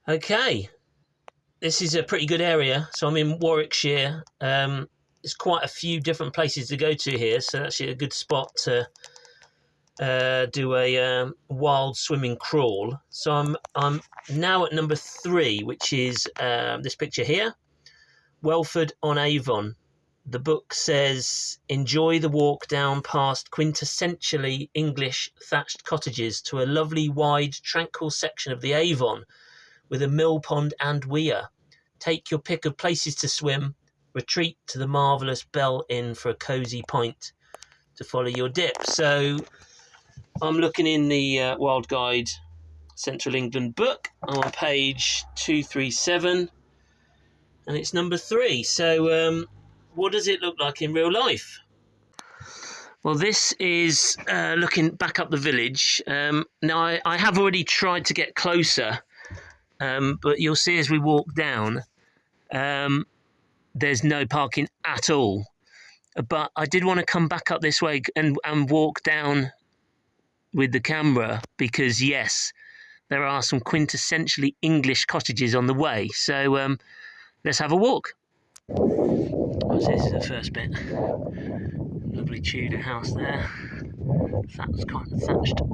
Okay, this is a pretty good area. So I'm in Warwickshire. There's quite a few different places to go to here, so that's actually a good spot to do a wild swimming crawl. So I'm now at number 3, which is this picture here, Welford-on-Avon. The book says, enjoy the walk down past quintessentially English thatched cottages to a lovely, wide, tranquil section of the Avon with a mill pond and weir. Take your pick of places to swim, retreat to the marvellous Bell Inn for a cosy pint to follow your dip. So I'm looking in the Wild Guide Central England book. I'm on page 237 and it's number 3. So what does it look like in real life? Well, this is looking back up the village. Now, I have already tried to get closer, but you'll see as we walk down, there's no parking at all. But I did want to come back up this way and walk down with the camera because, yes, there are some quintessentially English cottages on the way. So let's have a walk. So this is the first bit. Lovely Tudor house there. Thatched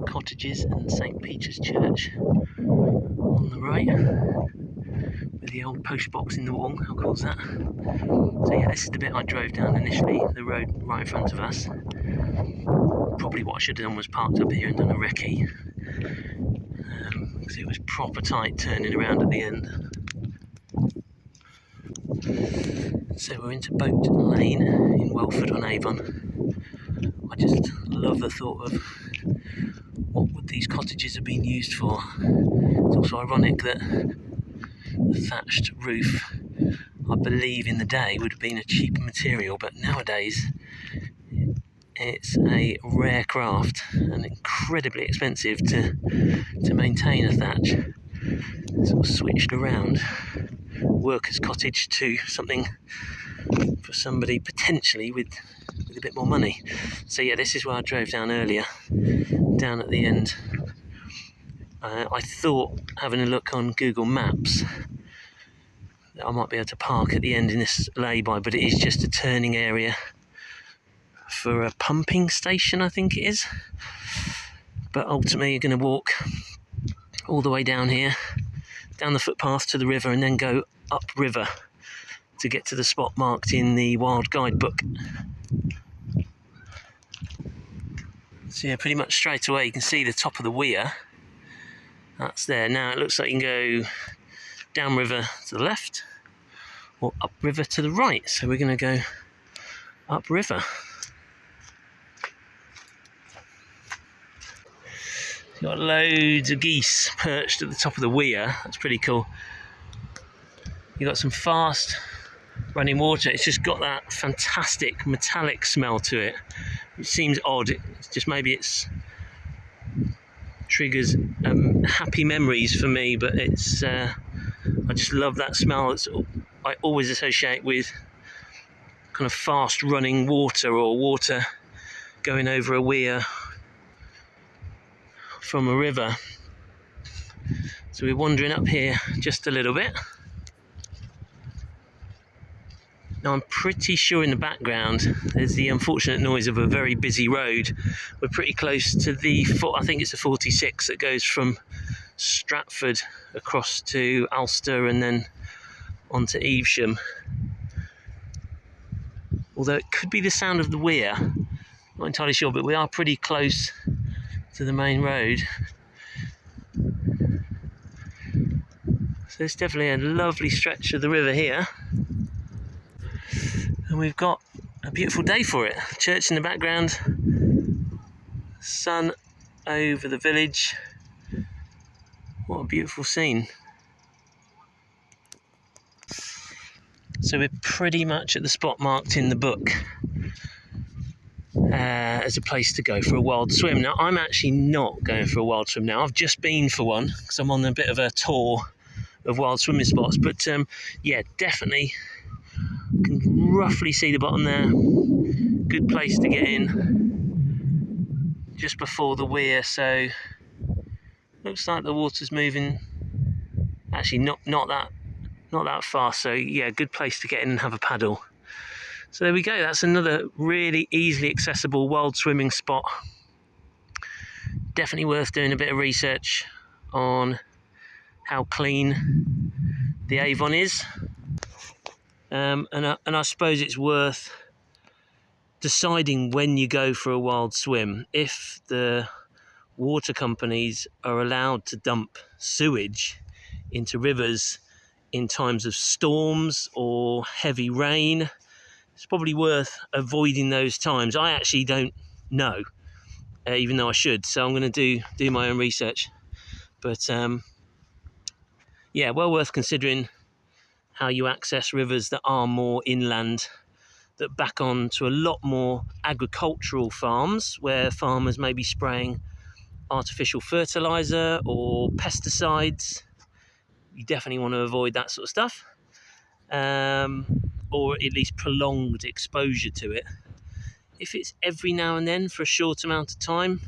cottages and St. Peter's Church on the right. With the old post box in the wall, how cool is that? So yeah, this is the bit I drove down initially, the road right in front of us. Probably what I should have done was parked up here and done a recce. Because it was proper tight turning around at the end. So we're into Boat Lane in Welford-on-Avon. I just love the thought of what would these cottages have been used for. It's also ironic that the thatched roof, I believe in the day, would have been a cheaper material, but nowadays it's a rare craft and incredibly expensive to maintain a thatch. Sort of switched around workers' cottage to something for somebody potentially with a bit more money. So yeah, this is where I drove down earlier, down at the end. I thought, having a look on Google Maps, that I might be able to park at the end in this lay-by, but it is just a turning area for a pumping station, I think it is. But ultimately you're going to walk all the way down here, down the footpath to the river, and then go upriver to get to the spot marked in the Wild Guide book. So yeah, pretty much straight away you can see the top of the weir. That's there. Now it looks like you can go downriver to the left or upriver to the right. So we're going to go upriver. Got loads of geese perched at the top of the weir. That's pretty cool. You've got some fast running water. It's just got that fantastic metallic smell to it. It seems odd. It's just maybe it's triggers happy memories for me, but it's I just love that smell. I always associate with kind of fast running water or water going over a weir from a river. So we're wandering up here just a little bit. Now I'm pretty sure in the background there's the unfortunate noise of a very busy road. We're pretty close to I think it's the 46 that goes from Stratford across to Ulster and then onto Evesham. Although it could be the sound of the weir, not entirely sure, but we are pretty close to the main road. So it's definitely a lovely stretch of the river here. And we've got a beautiful day for it. Church in the background, sun over the village. What a beautiful scene. So we're pretty much at the spot marked in the book as a place to go for a wild swim. Now I'm actually not going for a wild swim now. I've just been for one because I'm on a bit of a tour of wild swimming spots. But yeah, definitely can roughly see the bottom there. Good place to get in just before the weir, so looks like the water's moving Actually, not that far. So yeah, good place to get in and have a paddle. So there we go. That's another really easily accessible wild swimming spot. Definitely worth doing a bit of research on how clean the Avon is, and I suppose it's worth deciding when you go for a wild swim. If the water companies are allowed to dump sewage into rivers in times of storms or heavy rain, it's probably worth avoiding those times. I actually don't know, even though I should, so I'm going to do my own research. But yeah, well worth considering how you access rivers that are more inland, that back on to a lot more agricultural farms, where farmers may be spraying artificial fertiliser or pesticides. You definitely want to avoid that sort of stuff, or at least prolonged exposure to it. If it's every now and then for a short amount of time,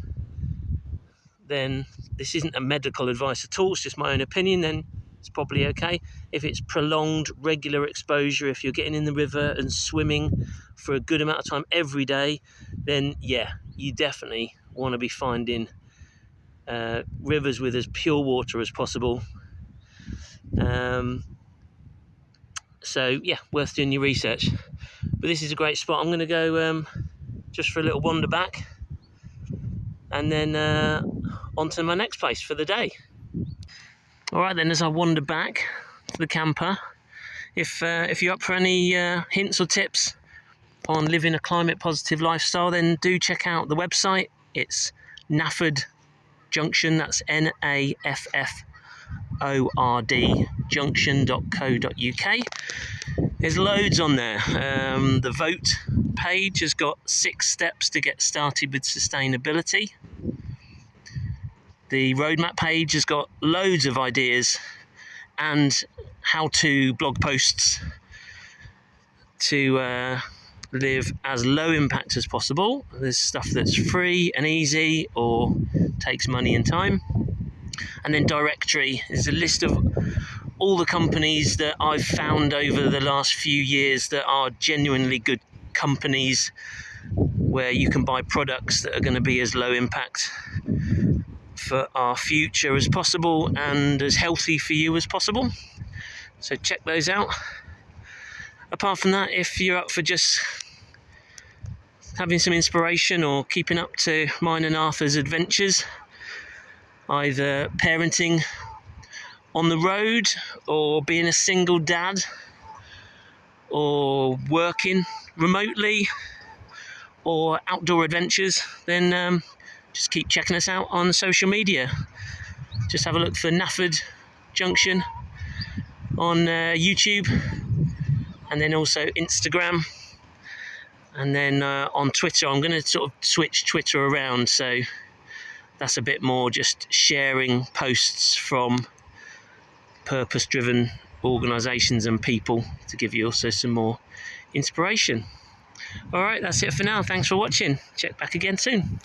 then this isn't a medical advice at all, it's just my own opinion, then it's probably okay. If it's prolonged, regular exposure, if you're getting in the river and swimming for a good amount of time every day, then yeah, you definitely want to be finding rivers with as pure water as possible. So yeah, worth doing your research. But this is a great spot. I'm going to go just for a little wander back, and then on to my next place for the day. Alright then, as I wander back to the camper, if you're up for any hints or tips on living a climate positive lifestyle, then do check out the website. It's Nafford Junction, that's NAFFORD junction.co.uk. There's loads on there. The vote page has got 6 steps to get started with sustainability. The roadmap page has got loads of ideas and how-to blog posts to live as low impact as possible. There's stuff that's free and easy or takes money and time. And then directory is a list of all the companies that I've found over the last few years that are genuinely good companies, where you can buy products that are going to be as low impact for our future as possible and as healthy for you as possible. So check those out. Apart from that, if you're up for just having some inspiration or keeping up to mine and Arthur's adventures, either parenting on the road or being a single dad or working remotely or outdoor adventures, then just keep checking us out on social media. Just have a look for Nafford Junction on YouTube, and then also Instagram, and then on Twitter. I'm going to sort of switch Twitter around, so that's a bit more just sharing posts from purpose-driven organisations and people to give you also some more inspiration. Alright, that's it for now. Thanks for watching. Check back again soon.